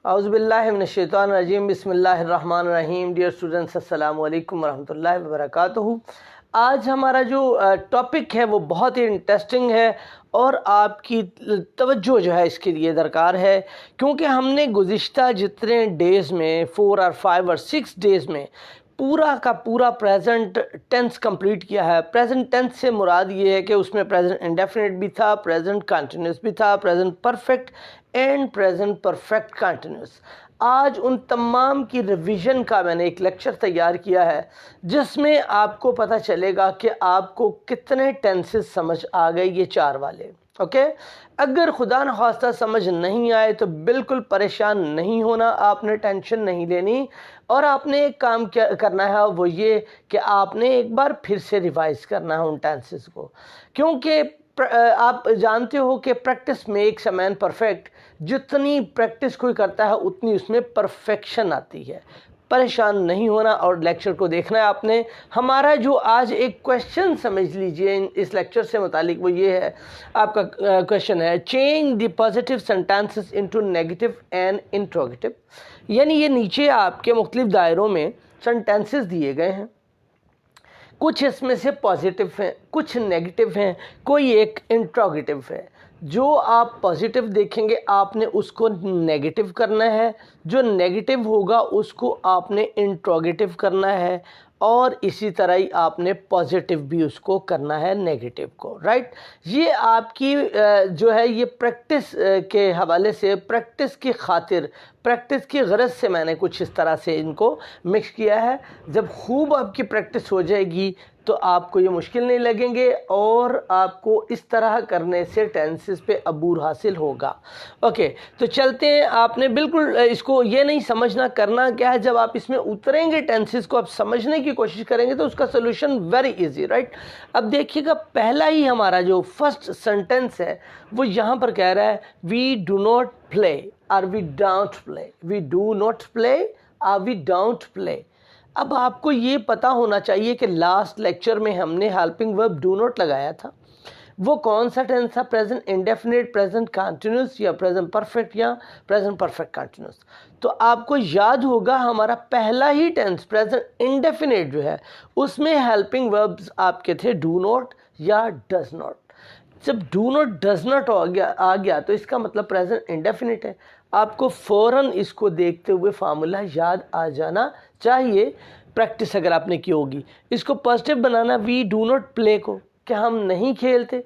औज़ुबिल्लाहिमिनश्शैतानिर्रजीम बिस्मिल्लाहिर्रहमानिर्रहीम। Dear students, अस्सलामु अलैकुम वरहमतुल्लाहि वबरकातुहू। आज हमारा जो टॉपिक है वो बहुत ही इंटरेस्टिंग है और आपकी तवज्जो जो है इसके लिए दरकार है, क्योंकि हमने गुज़िश्ता जितने डेज़ में 4 और 5 और 6 डेज़ में पूरा का पूरा प्रेजेंट टेंस कंप्लीट किया है। प्रेजेंट टेंस से मुराद ये है कि उसमें प्रेजेंट इंडेफिनिट भी था, प्रेजेंट कंटिन्यूस भी था, present perfect and present perfect continuous. आज उन तमाम की रिवीजन का मैंने एक लेक्चर तैयार किया है, जिसमें आपको पता चलेगा कि आपको कितने टेंसेस समझ आ गए ये 4 वाले। ओके, अगर खुदा न खास्ता समझ नहीं आए तो बिल्कुल परेशान नहीं होना, आपने टेंशन नहीं लेनी, और आपने एक काम करना है, वो ये कि आपने एक बार फिर से रिवाइज करना है उन टेंसेस को, क्योंकि आप जानते हो कि practice makes a man perfect. जितनी प्रैक्टिस कोई करता है उतनी उसमें परफेक्शन आती है। परेशान नहीं होना और लेक्चर को देखना है आपने। हमारा जो आज एक क्वेश्चन समझ लीजिए इस लेक्चर से मुतालिक, वो ये है, आपका क्वेश्चन है change the positive sentences into negative and interrogative. यानी ये नीचे आपके मुख्तलिफ दायरों में सेंटेंसेस दिए गए हैं, कुछ इसमें से पॉजिटिव हैं, कुछ नेगेटिव हैं, कोई एक इंट्रोगेटिव है। जो आप पॉजिटिव देखेंगे आपने उसको नेगेटिव करना है, जो नेगेटिव होगा उसको आपने इंट्रोगेटिव करना है, और इसी तरह ही आपने पॉजिटिव भी उसको करना है नेगेटिव को। राइट, ये आपकी जो है ये प्रैक्टिस के हवाले से, प्रैक्टिस की खातिर, प्रैक्टिस की गरज से मैंने कुछ इस तरह से इनको मिक्स किया है। जब खूब आपकी प्रैक्टिस हो जाएगी तो आपको ये मुश्किल नहीं लगेंगे और आपको इस तरह करने से टेंसेस पे अबूर हासिल होगा। ओके, तो चलते हैं। आपने बिल्कुल इसको ये नहीं समझना करना क्या है, जब आप इसमें उतरेंगे टेंसेस को आप समझने की कोशिश करेंगे तो उसका सोल्यूशन वेरी इजी। राइट, अब देखिएगा, पहला ही हमारा जो फर्स्ट सेंटेंस है वो यहाँ पर कह रहा है वी डू नॉट प्ले और we don't play. We do not play और वी डोंट प्ले। अब आपको ये पता होना चाहिए कि लास्ट लेक्चर में हमने हेल्पिंग वर्ब डू नॉट लगाया था। वो कौन सा टेंस था? प्रेजेंट इंडेफिनिट, प्रेजेंट कंटिन्यूस, या प्रेजेंट परफेक्ट, या प्रेजेंट परफेक्ट कंटिन्यूस। तो आपको याद होगा हमारा पहला ही टेंस प्रेजेंट इंडेफिनिट जो है उसमें हेल्पिंग वर्ब्स आपके थे डू नॉट या डज नॉट। जब डू नॉट डज नॉट आ गया तो इसका मतलब प्रेजेंट इंडेफिनिट है। आपको फ़ौरन इसको देखते हुए फार्मूला याद आ जाना चाहिए, प्रैक्टिस अगर आपने की होगी। इसको पॉजिटिव बनाना, वी डू नॉट प्ले को, कि हम नहीं खेलते,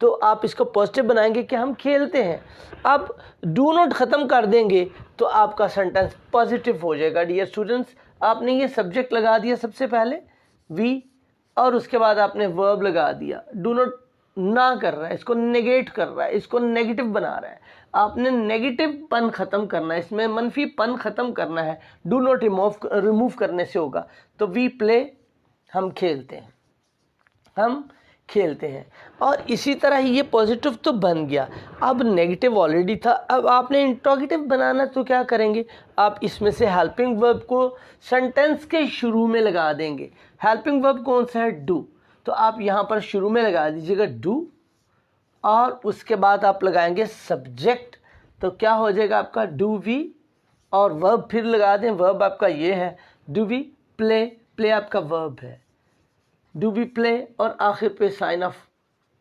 तो आप इसको पॉजिटिव बनाएंगे कि हम खेलते हैं। अब डू नॉट ख़त्म कर देंगे तो आपका सेंटेंस पॉजिटिव हो जाएगा। डियर स्टूडेंट्स, आपने ये सब्जेक्ट लगा दिया सबसे पहले वी, और उसके बाद आपने वर्ब लगा दिया। डू नॉट ना कर रहा है, इसको नेगेट कर रहा है, इसको नेगेटिव बना रहा है। आपने नेगेटिव पन ख़त्म करना है, इसमें मनफी पन ख़त्म करना है। डू नॉट रिमूव करने से होगा। तो वी प्ले, हम खेलते हैं, हम खेलते हैं। और इसी तरह ये पॉजिटिव तो बन गया, अब नेगेटिव ऑलरेडी था। अब आपने इंट्रोगेटिव बनाना, तो क्या करेंगे, आप इसमें से हेल्पिंग वर्ब को सेंटेंस के शुरू में लगा देंगे। हेल्पिंग वर्ब कौन सा है? डू। तो आप यहाँ पर शुरू में लगा दीजिएगा डू, और उसके बाद आप लगाएंगे सब्जेक्ट। तो क्या हो जाएगा आपका डू वी, और वर्ब फिर लगा दें। वर्ब आपका ये है डू वी प्ले, प्ले आपका वर्ब है, डू वी प्ले, और आखिर पे साइन ऑफ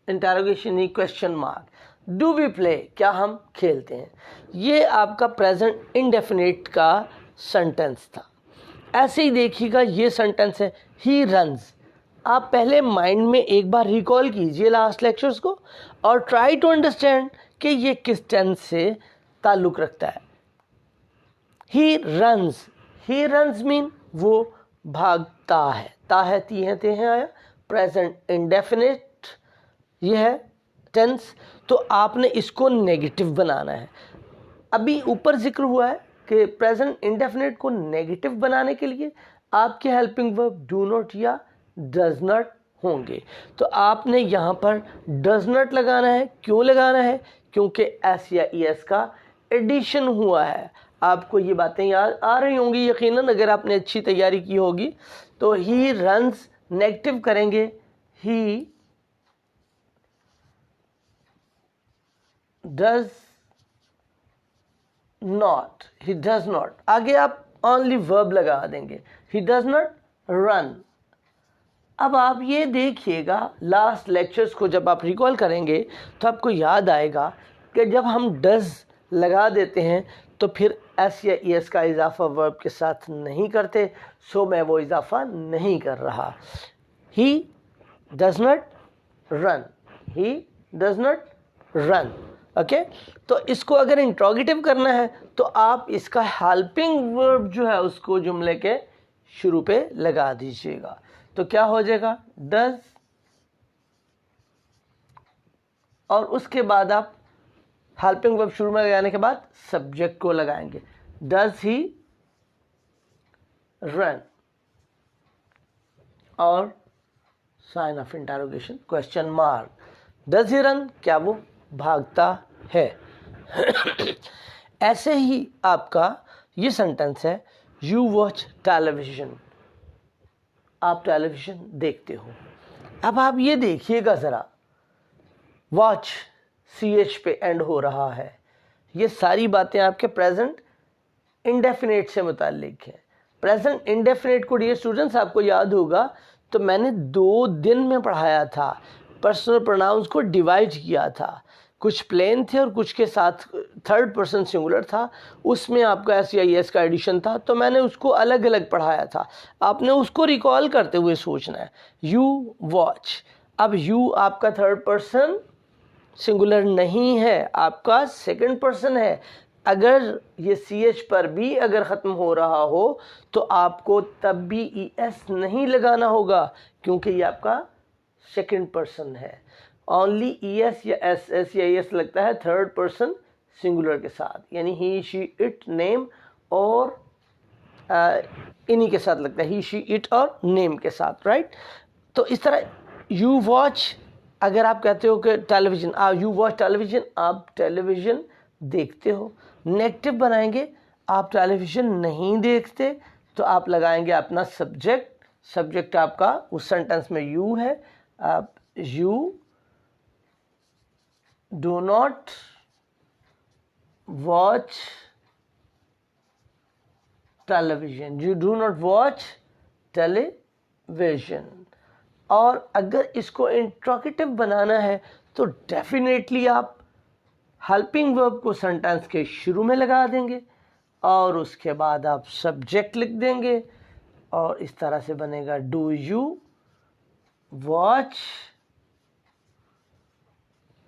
इंटरोगेशन ही question mark. Do we play, क्या हम खेलते हैं। ये आपका प्रेजेंट इंडेफिनिट का सेंटेंस था। ऐसे ही देखिएगा, ये सेंटेंस है ही रन्स। आप पहले माइंड में एक बार रिकॉल कीजिए लास्ट लेक्चर्स को और ट्राई टू अंडरस्टैंड कि ये किस टेंस से ताल्लुक़ रखता है। He runs, he runs mean वो भागता है, ता है, ती है, ते हैं आया, प्रेजेंट इंडेफिनिट ये है टेंस। तो आपने इसको नेगेटिव बनाना है। अभी ऊपर जिक्र हुआ है कि प्रेजेंट इंडेफिनिट को नेगेटिव बनाने के लिए आपके हेल्पिंग वर्ब डू नॉट या डज नॉट होंगे। तो आपने यहाँ पर डज नॉट लगाना है। क्यों लगाना है? क्योंकि एस या ई एस का एडिशन हुआ है। आपको ये बातें याद आ रही होंगी यकीनन, अगर आपने अच्छी तैयारी की होगी। तो ही रन्स नेगेटिव करेंगे, he does not, he does not. आगे आप ओनली वर्ब लगा देंगे, ही डज नॉट रन। अब आप ये देखिएगा, लास्ट लेक्चर्स को जब आप रिकॉल करेंगे तो आपको याद आएगा कि जब हम डज लगा देते हैं तो फिर एस या एस का इजाफा वर्ब के साथ नहीं करते, सो मैं वो इजाफा नहीं कर रहा। He does not run, he does not run. Okay, तो इसको अगर इंट्रोगेटिव करना है तो आप इसका हेल्पिंग वर्ब जो है उसको जुमले के शुरू पे लगा दीजिएगा। तो क्या हो जाएगा, डज, और उसके बाद आप हेल्पिंग वर्ब शुरू में लगाने के बाद सब्जेक्ट को लगाएंगे, डज ही रन, और sign of interrogation question mark. Does he run, क्या वो भागता है। ऐसे ही आपका ये सेंटेंस है, यू वॉच टेलीविजन, आप टेलीविजन देखते हो। अब आप ये देखिएगा ज़रा, वॉच CH पे एंड हो रहा है। ये सारी बातें आपके प्रेजेंट इंडेफिनेट से मुताल्लिक है। प्रेजेंट इंडेफिनेट को डियर स्टूडेंट्स आपको याद होगा तो मैंने 2 दिन में पढ़ाया था, पर्सनल प्रोनाउंस को डिवाइड किया था, कुछ प्लेन थे और कुछ के साथ थर्ड पर्सन सिंगुलर था, उसमें आपका एस या एस का एडिशन था, तो मैंने उसको अलग अलग पढ़ाया था। आपने उसको रिकॉल करते हुए सोचना है, यू वॉच। अब यू आपका थर्ड पर्सन सिंगुलर नहीं है, आपका सेकंड पर्सन है। अगर ये CH पर भी अगर ख़त्म हो रहा हो तो आपको तब भी ES नहीं लगाना होगा, क्योंकि ये आपका सेकंड पर्सन है। ओनली ES या SS या ES लगता है थर्ड पर्सन सिंगुलर के साथ, यानी ही शी इट नेम, और इन्हीं के साथ लगता है, ही शी इट और नेम के साथ, राइट। तो इस तरह यू वॉच, अगर आप कहते हो कि टेलीविज़न, यू वॉच टेलीविज़न, आप टेलीविज़न देखते हो। नेगेटिव बनाएंगे, आप टेलीविज़न नहीं देखते, तो आप लगाएंगे अपना सब्जेक्ट। सब्जेक्ट आपका उस सेंटेंस में यू है, आप you do not watch television, you do not watch television. और अगर इसको इंट्रोगेटिव बनाना है तो डेफिनेटली आप हेल्पिंग वर्ब को सेंटेंस के शुरू में लगा देंगे और उसके बाद आप सब्जेक्ट लिख देंगे, और इस तरह से बनेगा, do you watch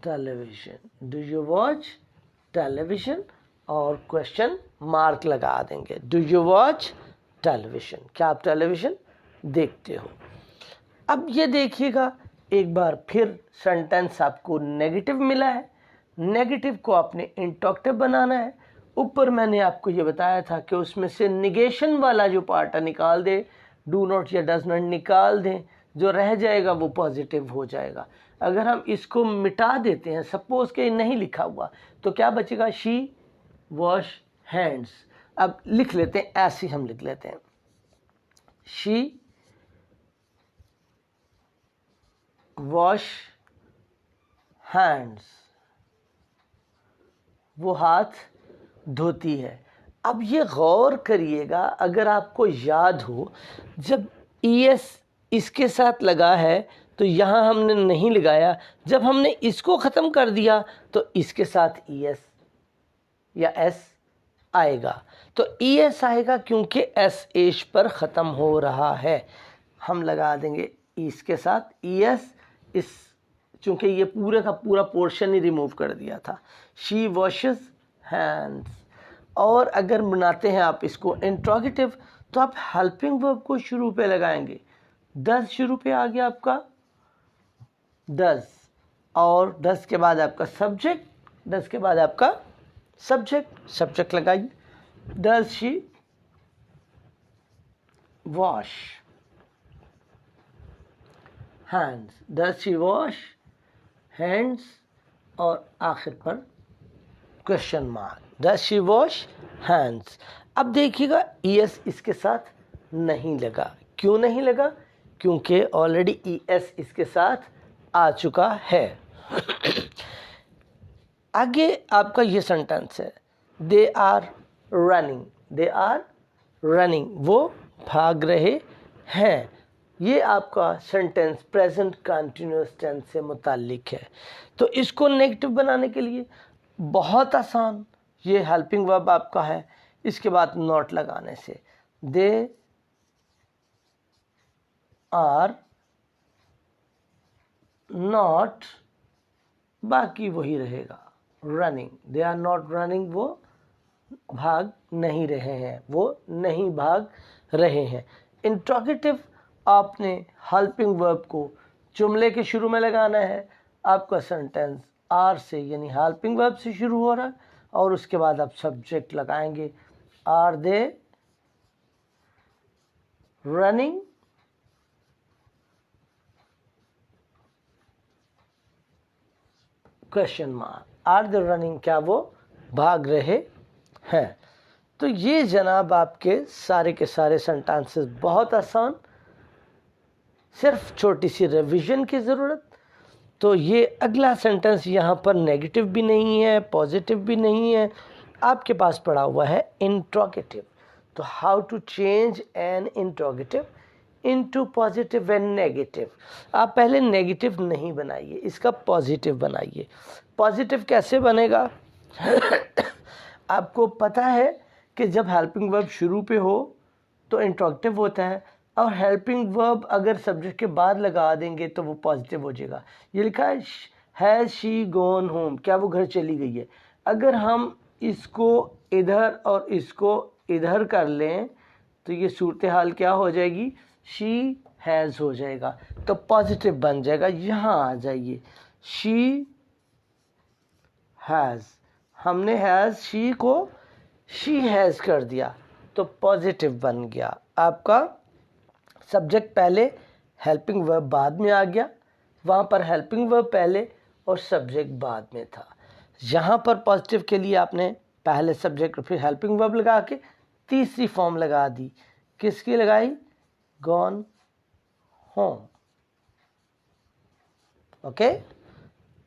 television, do you watch television, और क्वेश्चन मार्क लगा देंगे, डू यू वॉच टेलीविज़न, क्या आप टेलीविज़न देखते हो। अब ये देखिएगा, एक बार फिर सेंटेंस आपको नेगेटिव मिला है, नेगेटिव को आपने इंट्रोगेटिव बनाना है। ऊपर मैंने आपको ये बताया था कि उसमें से निगेशन वाला जो पार्ट है निकाल दे, डू नॉट या डज नॉट निकाल दें, जो रह जाएगा वो पॉजिटिव हो जाएगा। अगर हम इसको मिटा देते हैं, सपोज के नहीं लिखा हुआ, तो क्या बचेगा, शी वॉश हैंड्स। अब लिख लेते हैं, ऐसे हम लिख लेते हैं, शी वॉश हैंड्स, वो हाथ धोती है। अब ये गौर करिएगा, अगर आपको याद हो, जब ES इसके साथ लगा है तो यहाँ हमने नहीं लगाया, जब हमने इसको ख़त्म कर दिया तो इसके साथ ES या S आएगा। तो ES आएगा क्योंकि SH पर ख़त्म हो रहा है, हम लगा देंगे इसके साथ ES, इस चूँकि ये पूरे का पूरा पोर्शन ही रिमूव कर दिया था, शी वॉशेस हैंड्स। और अगर बनाते हैं आप इसको इंट्रोगेटिव, तो आप हेल्पिंग वर्ब को शुरू पे लगाएंगे, डज शुरू पे आ गया आपका डज, और डज के बाद आपका सब्जेक्ट, डज के बाद आपका सब्जेक्ट, सब्जेक्ट लगाइए, does she wash hands, does she wash hands, और आखिर पर question mark, does she wash hands. अब देखिएगा ES इसके साथ नहीं लगा, क्यों नहीं लगा, क्योंकि ऑलरेडी ES इसके साथ आ चुका है। आगे आपका ये सेंटेंस है, they are running, they are running, वो भाग रहे हैं। ये आपका सेंटेंस प्रेजेंट कंटिन्यूअस टेंस से मुताल्लिक है। तो इसको नेगेटिव बनाने के लिए बहुत आसान, ये हेल्पिंग वर्ब आपका है, इसके बाद नॉट लगाने से दे आर नॉट, बाकी वही रहेगा running, they are not running, वो भाग नहीं रहे हैं, वो नहीं भाग रहे हैं। इंट्रोगेटिव आपने हेल्पिंग वर्ब को जुमले के शुरू में लगाना है। आपका सेंटेंस आर से यानी हेल्पिंग वर्ब से शुरू हो रहा है और उसके बाद आप सब्जेक्ट लगाएंगे। Are they running, question mark, are they running, क्या वो भाग रहे हैं। तो ये जनाब आपके सारे के सारे सेंटेंसेस बहुत आसान, सिर्फ छोटी सी रिवीजन की ज़रूरत। तो ये अगला सेंटेंस यहाँ पर नेगेटिव भी नहीं है, पॉजिटिव भी नहीं है, आपके पास पड़ा हुआ है इंट्रोगेटिव। तो how to change an interrogative into positive and negative. आप पहले नेगेटिव नहीं बनाइए, इसका पॉजिटिव बनाइए। पॉजिटिव कैसे बनेगा? आपको पता है कि जब हेल्पिंग वर्ब शुरू पे हो तो इंट्रोगेटिव होता है, और हेल्पिंग वर्ब अगर सब्जेक्ट के बाद लगा देंगे तो वो पॉजिटिव हो जाएगा। ये लिखा है हैज़ शी गॉन होम, क्या वो घर चली गई है। अगर हम इसको इधर और इसको इधर कर लें तो ये सूरत हाल क्या हो जाएगी? शी हैज़ हो जाएगा, तो पॉजिटिव बन जाएगा। यहाँ आ जाइए, शी हैज़, हमने हैज़ शी को शी हैज़ कर दिया तो पॉजिटिव बन गया। आपका सब्जेक्ट पहले, हेल्पिंग वर्ब बाद में आ गया, वहाँ पर हेल्पिंग वर्ब पहले और सब्जेक्ट बाद में था। यहाँ पर पॉजिटिव के लिए आपने पहले सब्जेक्ट फिर हेल्पिंग वर्ब लगा के तीसरी फॉर्म लगा दी। किसकी लगाई? Gone home. Okay,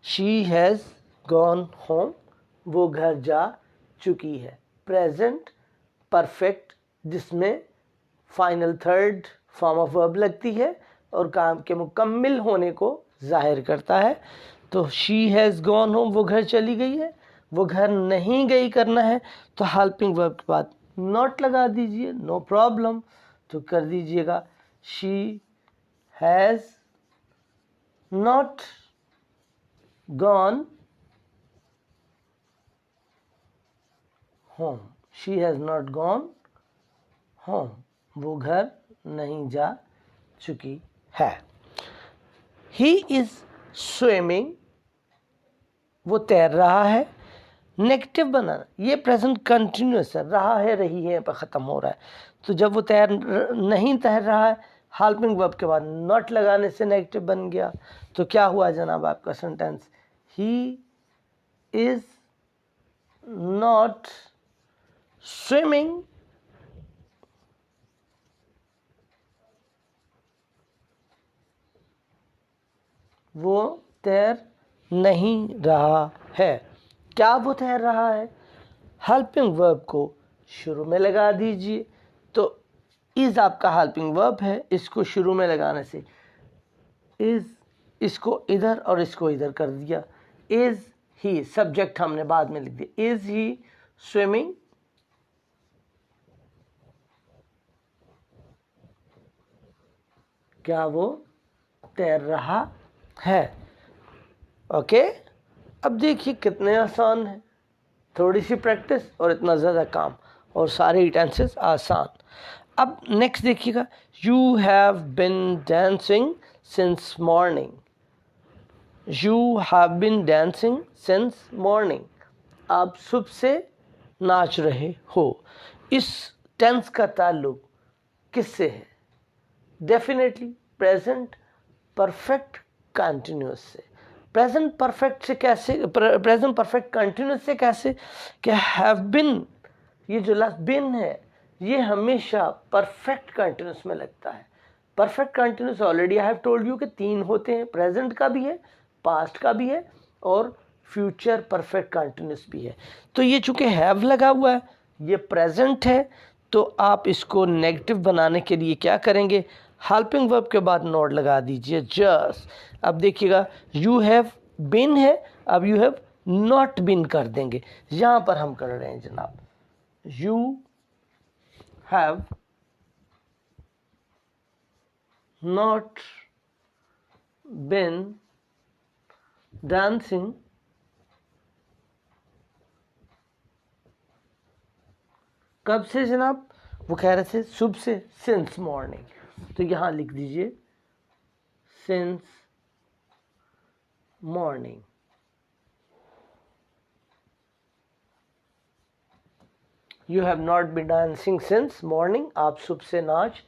she has gone home, वो घर जा चुकी है। प्रेजेंट परफेक्ट जिसमें final third form of verb लगती है और काम के मुकम्मिल होने को जाहिर करता है। तो शी हैज़ गॉन होम, वो घर चली गई है। वो घर नहीं गई करना है तो हेल्पिंग वर्ब के बाद नॉट लगा दीजिए, नो प्रॉब्लम। तो कर दीजिएगा she has not gone home, she has not gone home, वो घर नहीं जा चुकी है। ही इज स्विमिंग, वो तैर रहा है। नेगेटिव बनाना, ये प्रेजेंट कंटिन्यूअस है, रहा है रही है पर ख़त्म हो रहा है। तो जब वो नहीं तैर रहा है, हेल्पिंग वर्ब के बाद नॉट लगाने से नेगेटिव बन गया। तो क्या हुआ जनाब आपका sentence? He is not swimming वो तैर नहीं रहा है। क्या वो तैर रहा है? हेल्पिंग वर्ब को शुरू में लगा दीजिए। तो इज़ आपका हेल्पिंग वर्ब है, इसको शुरू में लगाने से इज़, इसको इधर और इसको इधर कर दिया। इज़ ही, सब्जेक्ट हमने बाद में लिख दिया। इज़ ही स्विमिंग, क्या वो तैर रहा है। ओके, अब देखिए कितने आसान है, थोड़ी सी प्रैक्टिस और इतना ज़्यादा काम और सारे टेंसेस आसान। अब नेक्स्ट देखिएगा, you have been dancing since morning. You have been dancing since morning, आप सुबह से नाच रहे हो। इस टेंस का ताल्लुक किससे है? डेफिनेटली प्रेजेंट परफेक्ट कंटिन्यूअस से। प्रेजेंट परफेक्ट से कैसे? प्रेजेंट परफेक्ट कंटिन्यूअस से कैसे? कि हैव बिन, ये जो लास्ट बिन है ये हमेशा परफेक्ट कंटिन्यूअस में लगता है। Perfect continuous already I have told you कि तीन होते हैं, प्रेजेंट का भी है, पास्ट का भी है और फ्यूचर परफेक्ट कंटिन्यूस भी है। तो ये चूँकि हैव लगा हुआ है, ये प्रेजेंट है, तो आप इसको नेगेटिव बनाने के लिए क्या करेंगे, हेल्पिंग वर्ब के बाद नॉट लगा दीजिए, जस्ट। अब देखिएगा यू हैव बीन है, अब यू हैव नॉट बीन कर देंगे। यहाँ पर हम कर रहे हैं जनाब, you have not been dancing कब से जनाब, वो कह रहे थे सुबह से, सिंस मॉर्निंग। तो यहाँ लिख दीजिए since morning. You have not been dancing since morning, आप सुबह से नाच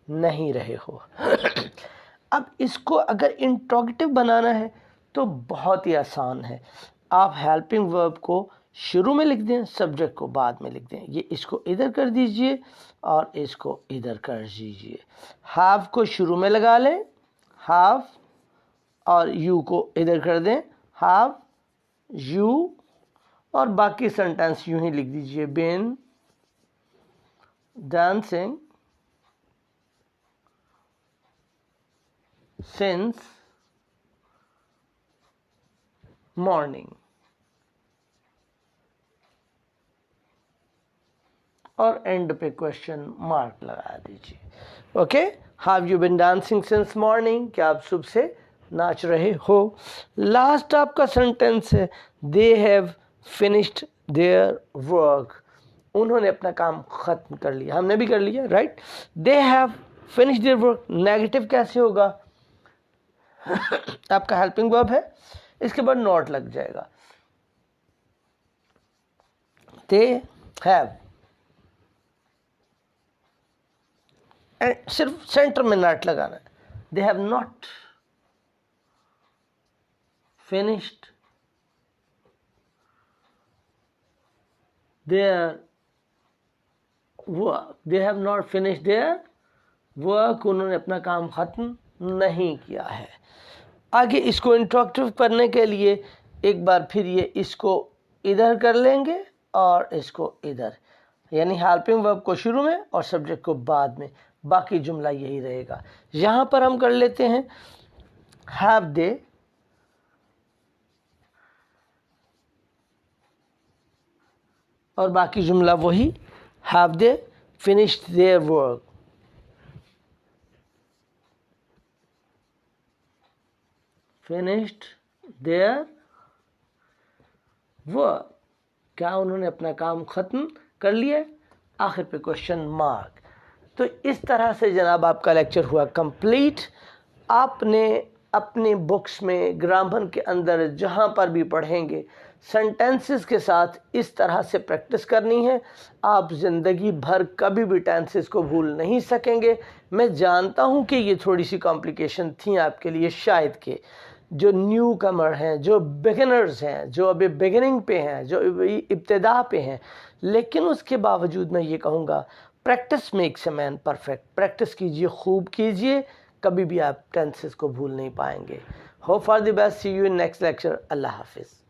नहीं रहे हो। अब इसको अगर इंट्रोगेटिव बनाना है तो बहुत ही आसान है, आप हेल्पिंग वर्ब को शुरू में लिख दें, सब्जेक्ट को बाद में लिख दें। ये इसको इधर कर दीजिए और इसको इधर कर दीजिए। हैव को शुरू में लगा लें, हैव, और यू को इधर कर दें, हैव यू, और बाकी सेंटेंस यूं ही लिख दीजिए, बीन डांसिंग सिंस मॉर्निंग, और एंड पे क्वेश्चन मार्क लगा दीजिए। Okay, have you been dancing since morning, क्या आप सुबह से नाच रहे हो। लास्ट आपका सेंटेंस है, they have finished their work, उन्होंने अपना काम खत्म कर लिया, हमने भी कर लिया, right. They have finished their work, negative कैसे होगा, आपका हेल्पिंग वर्ब है, इसके बाद नॉट लग जाएगा, दे हैव, सिर्फ सेंटर में नॉट लगाना है, they have not finished their work, they have not finished their work, उन्होंने अपना काम खत्म नहीं किया है। आगे इसको इंट्रोगेटिव करने के लिए एक बार फिर ये इसको इधर कर लेंगे और इसको इधर, यानी हेल्पिंग वर्ब को शुरू में और सब्जेक्ट को बाद में, बाकी जुमला यही रहेगा। यहाँ पर हम कर लेते हैं हैव दे, और बाकी जुमला वही, have they finished their work, finished their work, क्या उन्होंने अपना काम खत्म कर लिया, आखिर पे क्वेश्चन मार्क। तो इस तरह से जनाब आपका लेक्चर हुआ कंप्लीट। आपने अपनी बुक्स में ग्रामर के अंदर जहाँ पर भी पढ़ेंगे सेंटेंसेस के साथ इस तरह से प्रैक्टिस करनी है, आप ज़िंदगी भर कभी भी टेंसेस को भूल नहीं सकेंगे। मैं जानता हूँ कि ये थोड़ी सी कॉम्प्लिकेशन थी आपके लिए, शायद के जो न्यू कमर हैं, जो बिगिनर्स हैं, जो अभी बिगिनिंग पे हैं, जो इब्तिदा पे हैं, लेकिन उसके बावजूद मैं ये कहूँगा practice makes a man perfect. Practice कीजिए, खूब कीजिए, कभी भी आप टेंसेस को भूल नहीं पाएंगे। Hope for the best, see you in next lecture. अल्लाह हाफिज़।